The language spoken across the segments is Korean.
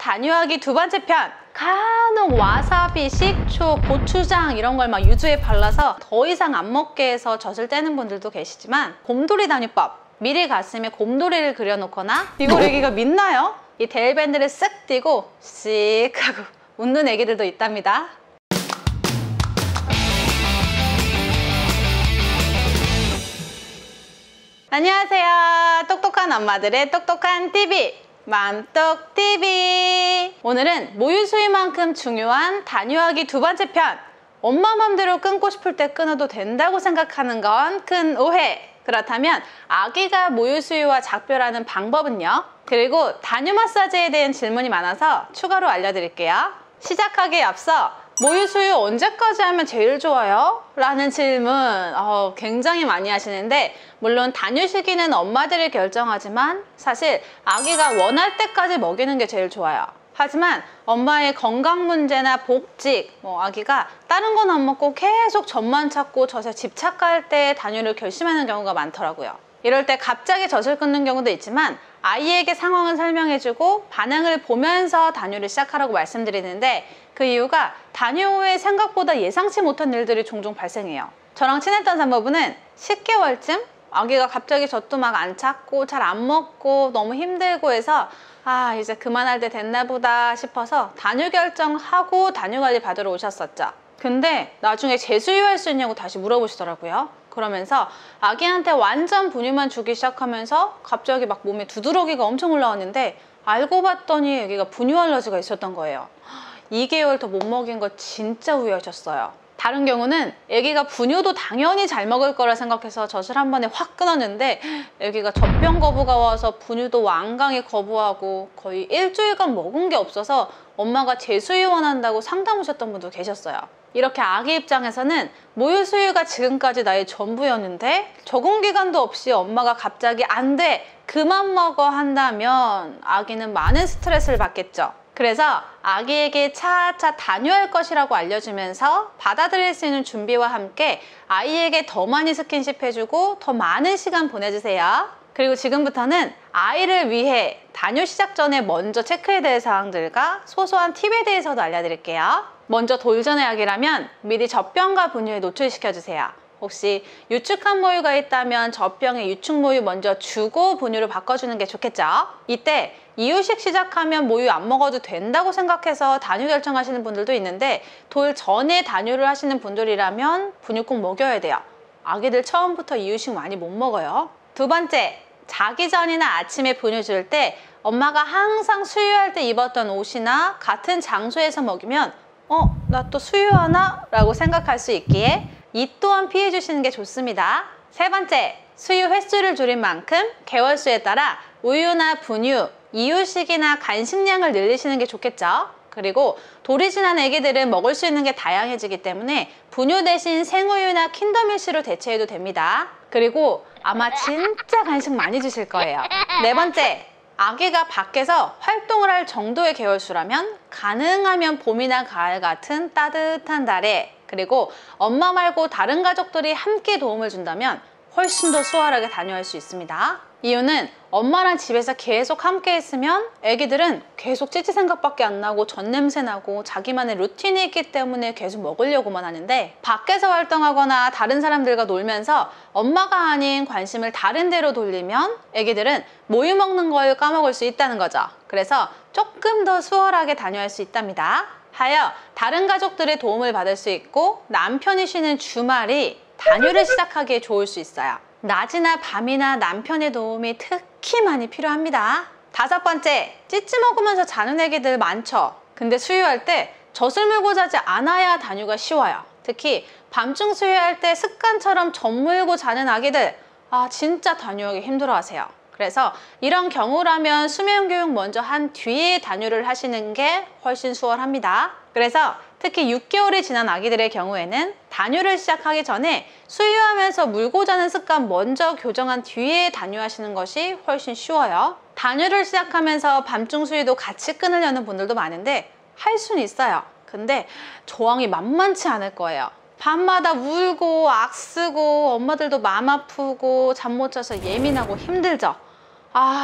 단유아기 두 번째 편. 간혹 와사비, 식초, 고추장 이런 걸 막 유두에 발라서 더 이상 안 먹게 해서 젖을 떼는 분들도 계시지만, 곰돌이 단유법. 미리 가슴에 곰돌이를 그려놓거나, 이걸 애기가 믿나요? 이 데일밴드를 쓱 띄고 씩 하고 웃는 애기들도 있답니다. 안녕하세요. 똑똑한 엄마들의 똑똑한 TV, 맘똑TV. 오늘은 모유 수유만큼 중요한 단유아기 두 번째 편. 엄마 맘대로 끊고 싶을 때 끊어도 된다고 생각하는 건 큰 오해. 그렇다면 아기가 모유 수유와 작별하는 방법은요? 그리고 단유 마사지에 대한 질문이 많아서 추가로 알려드릴게요. 시작하기에 앞서 모유 수유 언제까지 하면 제일 좋아요? 라는 질문 굉장히 많이 하시는데, 물론 단유 시기는 엄마들이 결정하지만 사실 아기가 원할 때까지 먹이는 게 제일 좋아요. 하지만 엄마의 건강 문제나 복직, 아기가 다른 건 안 먹고 계속 젖만 찾고 젖에 집착할 때 단유를 결심하는 경우가 많더라고요. 이럴 때 갑자기 젖을 끊는 경우도 있지만 아이에게 상황을 설명해주고 반응을 보면서 단유를 시작하라고 말씀드리는데, 그 이유가 단유 후에 생각보다 예상치 못한 일들이 종종 발생해요. 저랑 친했던 산모부는 10개월쯤 아기가 갑자기 젖도 막 안 찾고 잘 안 먹고 너무 힘들고 해서 이제 그만할 때 됐나 보다 싶어서 단유 결정하고 단유 관리 받으러 오셨었죠. 근데 나중에 재수유할 수 있냐고 다시 물어보시더라고요. 그러면서 아기한테 완전 분유만 주기 시작하면서 갑자기 막 몸에 두드러기가 엄청 올라왔는데, 알고 봤더니 아기가 분유 알러지가 있었던 거예요. 2개월 더 못 먹인 거 진짜 후회하셨어요. 다른 경우는 아기가 분유도 당연히 잘 먹을 거라 생각해서 젖을 한 번에 확 끊었는데 아기가 젖병 거부가 와서 분유도 완강히 거부하고 거의 일주일간 먹은 게 없어서 엄마가 재수유 원한다고 상담 오셨던 분도 계셨어요. 이렇게 아기 입장에서는 모유 수유가 지금까지 나의 전부였는데 적응 기간도 없이 엄마가 갑자기 안 돼, 그만 먹어 한다면 아기는 많은 스트레스를 받겠죠. 그래서 아기에게 차차 단유할 것이라고 알려주면서 받아들일 수 있는 준비와 함께 아이에게 더 많이 스킨십 해주고 더 많은 시간 보내주세요. 그리고 지금부터는 아이를 위해 단유 시작 전에 먼저 체크해야 될 사항들과 소소한 팁에 대해서도 알려드릴게요. 먼저 돌전의 아기라면 미리 젖병과 분유에 노출시켜주세요. 혹시 유축한 모유가 있다면 젖병에 유축 모유 먼저 주고 분유를 바꿔주는 게 좋겠죠. 이때 이유식 시작하면 모유 안 먹어도 된다고 생각해서 단유 결정하시는 분들도 있는데, 돌 전에 단유를 하시는 분들이라면 분유 꼭 먹여야 돼요. 아기들 처음부터 이유식 많이 못 먹어요. 두 번째, 자기 전이나 아침에 분유 줄 때 엄마가 항상 수유할 때 입었던 옷이나 같은 장소에서 먹이면 나 또 수유하나? 라고 생각할 수 있기에 이 또한 피해 주시는 게 좋습니다. 세 번째, 수유 횟수를 줄인 만큼 개월수에 따라 우유나 분유, 이유식이나 간식량을 늘리시는 게 좋겠죠. 그리고 돌이 지난 아기들은 먹을 수 있는 게 다양해지기 때문에 분유 대신 생우유나 킨더밀크로 대체해도 됩니다. 그리고 아마 진짜 간식 많이 주실 거예요. 네 번째, 아기가 밖에서 활동을 할 정도의 개월수라면 가능하면 봄이나 가을 같은 따뜻한 달에, 그리고 엄마 말고 다른 가족들이 함께 도움을 준다면 훨씬 더 수월하게 단유할 수 있습니다. 이유는 엄마랑 집에서 계속 함께 있으면 애기들은 계속 찌찌 생각밖에 안 나고 젖 냄새 나고 자기만의 루틴이 있기 때문에 계속 먹으려고만 하는데, 밖에서 활동하거나 다른 사람들과 놀면서 엄마가 아닌 관심을 다른 데로 돌리면 애기들은 모유 먹는 걸 까먹을 수 있다는 거죠. 그래서 조금 더 수월하게 단유할 수 있답니다. 하여 다른 가족들의 도움을 받을 수 있고 남편이 쉬는 주말이 단유를 시작하기에 좋을 수 있어요. 낮이나 밤이나 남편의 도움이 특히 많이 필요합니다. 다섯 번째, 찌찌 먹으면서 자는 애기들 많죠. 근데 수유할 때 젖을 물고 자지 않아야 단유가 쉬워요. 특히 밤중 수유할 때 습관처럼 젖 물고 자는 아기들, 진짜 단유하기 힘들어 하세요. 그래서 이런 경우라면 수면 교육 먼저 한 뒤에 단유를 하시는 게 훨씬 수월합니다. 그래서 특히 6개월이 지난 아기들의 경우에는 단유를 시작하기 전에 수유하면서 물고 자는 습관 먼저 교정한 뒤에 단유하시는 것이 훨씬 쉬워요. 단유를 시작하면서 밤중 수유도 같이 끊으려는 분들도 많은데 할 수는 있어요. 근데 저항이 만만치 않을 거예요. 밤마다 울고 악쓰고 엄마들도 마음 아프고 잠 못 자서 예민하고 힘들죠.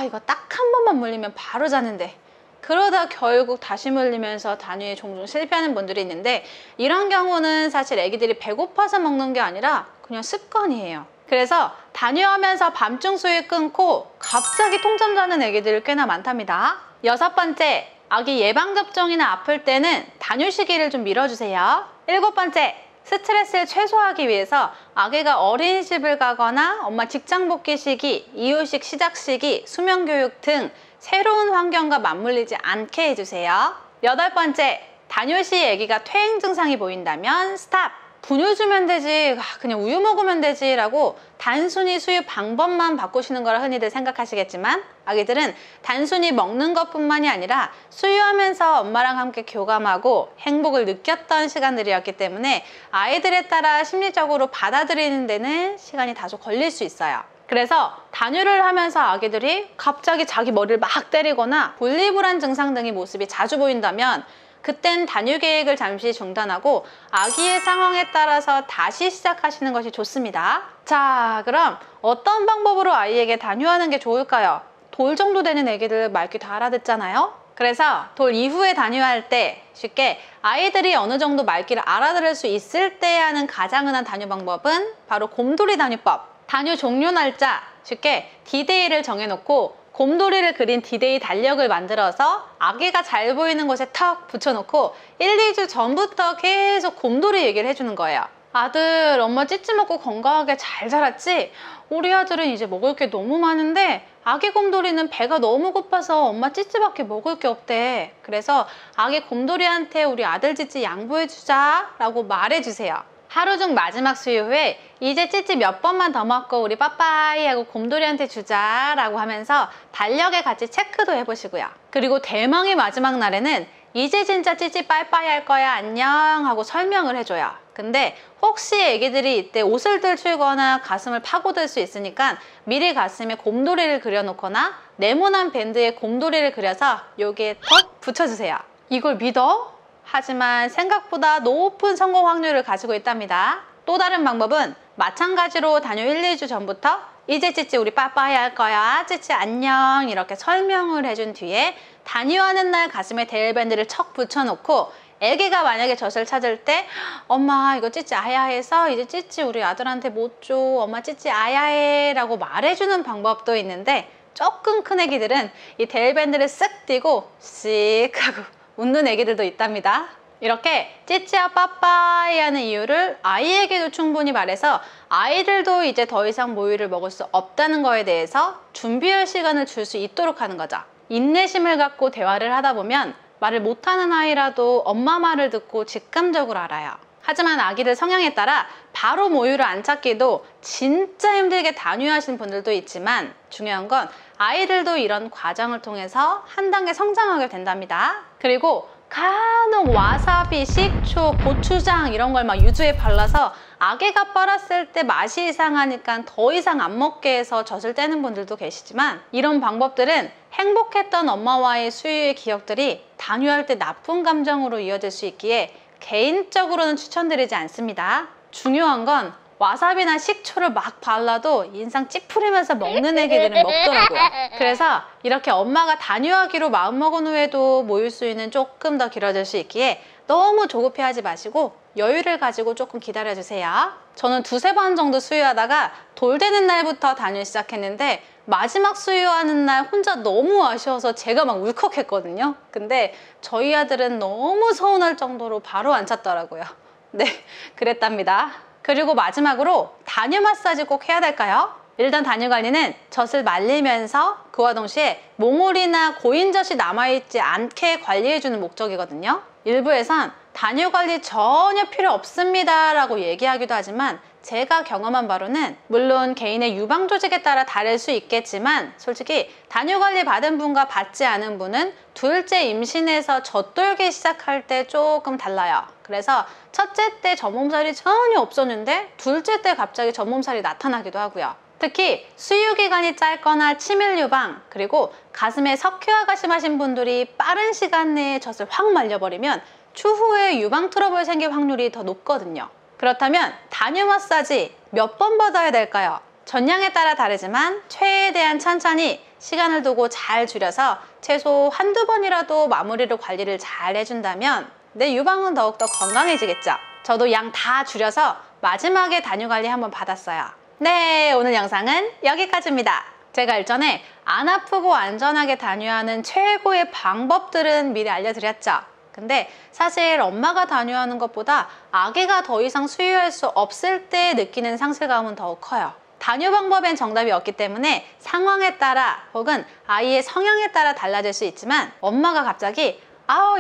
이거 딱 한 번만 물리면 바로 자는데 그러다 결국 다시 물리면서 단유에 종종 실패하는 분들이 있는데, 이런 경우는 사실 아기들이 배고파서 먹는 게 아니라 그냥 습관이에요. 그래서 단유하면서 밤중 수유 끊고 갑자기 통잠 자는 아기들 꽤나 많답니다. 6번째, 아기 예방접종이나 아플 때는 단유 시기를 좀 미뤄주세요. 7번째, 스트레스를 최소화하기 위해서 아기가 어린이집을 가거나 엄마 직장 복귀 시기, 이유식 시작 시기, 수면교육 등 새로운 환경과 맞물리지 않게 해주세요. 8번째, 단유 시 아기가 퇴행 증상이 보인다면 스탑! 분유 주면 되지, 그냥 우유 먹으면 되지 라고 단순히 수유 방법만 바꾸시는 거라 흔히들 생각하시겠지만, 아기들은 단순히 먹는 것뿐만이 아니라 수유하면서 엄마랑 함께 교감하고 행복을 느꼈던 시간들이었기 때문에 아이들에 따라 심리적으로 받아들이는 데는 시간이 다소 걸릴 수 있어요. 그래서 단유를 하면서 아기들이 갑자기 자기 머리를 막 때리거나 분리불안 증상 등의 모습이 자주 보인다면, 그땐 단유 계획을 잠시 중단하고 아기의 상황에 따라서 다시 시작하시는 것이 좋습니다. 자, 그럼 어떤 방법으로 아이에게 단유하는 게 좋을까요? 돌 정도 되는 아기들 말귀 다 알아듣잖아요? 그래서 돌 이후에 단유할 때 쉽게 아이들이 어느 정도 말귀를 알아들을 수 있을 때 하는 가장 흔한 단유 방법은 바로 곰돌이 단유법. 단유 종료 날짜, 쉽게 디데이를 정해놓고 곰돌이를 그린 디데이 달력을 만들어서 아기가 잘 보이는 곳에 턱 붙여놓고 1, 2주 전부터 계속 곰돌이 얘기를 해주는 거예요. 아들, 엄마 찌찌 먹고 건강하게 잘 자랐지? 우리 아들은 이제 먹을 게 너무 많은데 아기 곰돌이는 배가 너무 고파서 엄마 찌찌밖에 먹을 게 없대. 그래서 아기 곰돌이한테 우리 아들 찌찌 양보해주자 라고 말해주세요. 하루 중 마지막 수유 후에 이제 찌찌 몇 번만 더 먹고 우리 빠빠이 하고 곰돌이한테 주자 라고 하면서 달력에 같이 체크도 해보시고요. 그리고 대망의 마지막 날에는 이제 진짜 찌찌 빠이빠이 할 거야 안녕 하고 설명을 해줘요. 근데 혹시 애기들이 이때 옷을 들추거나 가슴을 파고들 수 있으니까 미리 가슴에 곰돌이를 그려놓거나 네모난 밴드에 곰돌이를 그려서 여기에 턱 붙여주세요. 이걸 믿어? 하지만 생각보다 높은 성공 확률을 가지고 있답니다. 또 다른 방법은 마찬가지로 단유 1, 2주 전부터 이제 찌찌 우리 빠빠이 할 거야 찌찌 안녕 이렇게 설명을 해준 뒤에 단유하는 날 가슴에 데일밴드를 척 붙여놓고 애기가 만약에 젖을 찾을 때 엄마 이거 찌찌 아야해서 이제 찌찌 우리 아들한테 못 줘 엄마 찌찌 아야해 라고 말해주는 방법도 있는데, 조금 큰 애기들은 이 데일밴드를 쓱 띄고 씩 하고 웃는 애기들도 있답니다. 이렇게 찌찌와 빠빠이 하는 이유를 아이에게도 충분히 말해서 아이들도 이제 더 이상 모유를 먹을 수 없다는 거에 대해서 준비할 시간을 줄 수 있도록 하는 거죠. 인내심을 갖고 대화를 하다 보면 말을 못하는 아이라도 엄마 말을 듣고 직감적으로 알아요. 하지만 아기들 성향에 따라 바로 모유를 안 찾기도 진짜 힘들게 단유하신 분들도 있지만, 중요한 건 아이들도 이런 과정을 통해서 한 단계 성장하게 된답니다. 그리고 간혹 와사비, 식초, 고추장 이런 걸 막 유두에 발라서 아기가 빨았을 때 맛이 이상하니까 더 이상 안 먹게 해서 젖을 떼는 분들도 계시지만, 이런 방법들은 행복했던 엄마와의 수유의 기억들이 단유할 때 나쁜 감정으로 이어질 수 있기에 개인적으로는 추천드리지 않습니다. 중요한 건 와사비나 식초를 막 발라도 인상 찌푸리면서 먹는 애기들은 먹더라고요. 그래서 이렇게 엄마가 단유하기로 마음먹은 후에도 모유 수유는 조금 더 길어질 수 있기에 너무 조급해하지 마시고 여유를 가지고 조금 기다려주세요. 저는 2~3번 정도 수유하다가 돌 되는 날부터 단유 시작했는데 마지막 수유하는 날 혼자 너무 아쉬워서 제가 막 울컥했거든요. 근데 저희 아들은 너무 서운할 정도로 바로 안 찼더라고요. 네, 그랬답니다. 그리고 마지막으로 단유 마사지 꼭 해야 될까요? 일단 단유 관리는 젖을 말리면서 그와 동시에 몽골이나 고인젖이 남아있지 않게 관리해주는 목적이거든요. 일부에선 단유 관리 전혀 필요 없습니다 라고 얘기하기도 하지만, 제가 경험한 바로는 물론 개인의 유방 조직에 따라 다를 수 있겠지만 솔직히 단유 관리 받은 분과 받지 않은 분은 둘째 임신에서 젖돌기 시작할 때 조금 달라요. 그래서 첫째 때 젖몸살이 전혀 없었는데 둘째 때 갑자기 젖몸살이 나타나기도 하고요. 특히 수유 기간이 짧거나 치밀 유방, 그리고 가슴에 석회화가 심하신 분들이 빠른 시간 내에 젖을 확 말려버리면 추후에 유방 트러블 생길 확률이 더 높거든요. 그렇다면 단유 마사지 몇 번 받아야 될까요? 전량에 따라 다르지만 최대한 천천히 시간을 두고 잘 줄여서 최소 한두 번이라도 마무리로 관리를 잘 해준다면 내 유방은 더욱더 건강해지겠죠. 저도 양 다 줄여서 마지막에 단유 관리 한번 받았어요. 네, 오늘 영상은 여기까지입니다. 제가 일전에 안 아프고 안전하게 단유하는 최고의 방법들은 미리 알려드렸죠. 근데 사실 엄마가 단유하는 것보다 아기가 더 이상 수유할 수 없을 때 느끼는 상실감은 더욱 커요. 단유 방법엔 정답이 없기 때문에 상황에 따라 혹은 아이의 성향에 따라 달라질 수 있지만 엄마가 갑자기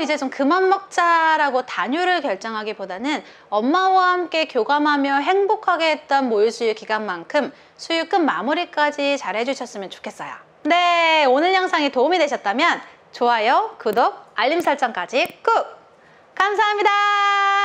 이제 좀 그만 먹자라고 단유를 결정하기보다는 엄마와 함께 교감하며 행복하게 했던 모유수유 기간만큼 수유 끝 마무리까지 잘 해주셨으면 좋겠어요. 네, 오늘 영상이 도움이 되셨다면 좋아요, 구독, 알림 설정까지 꾹! 감사합니다.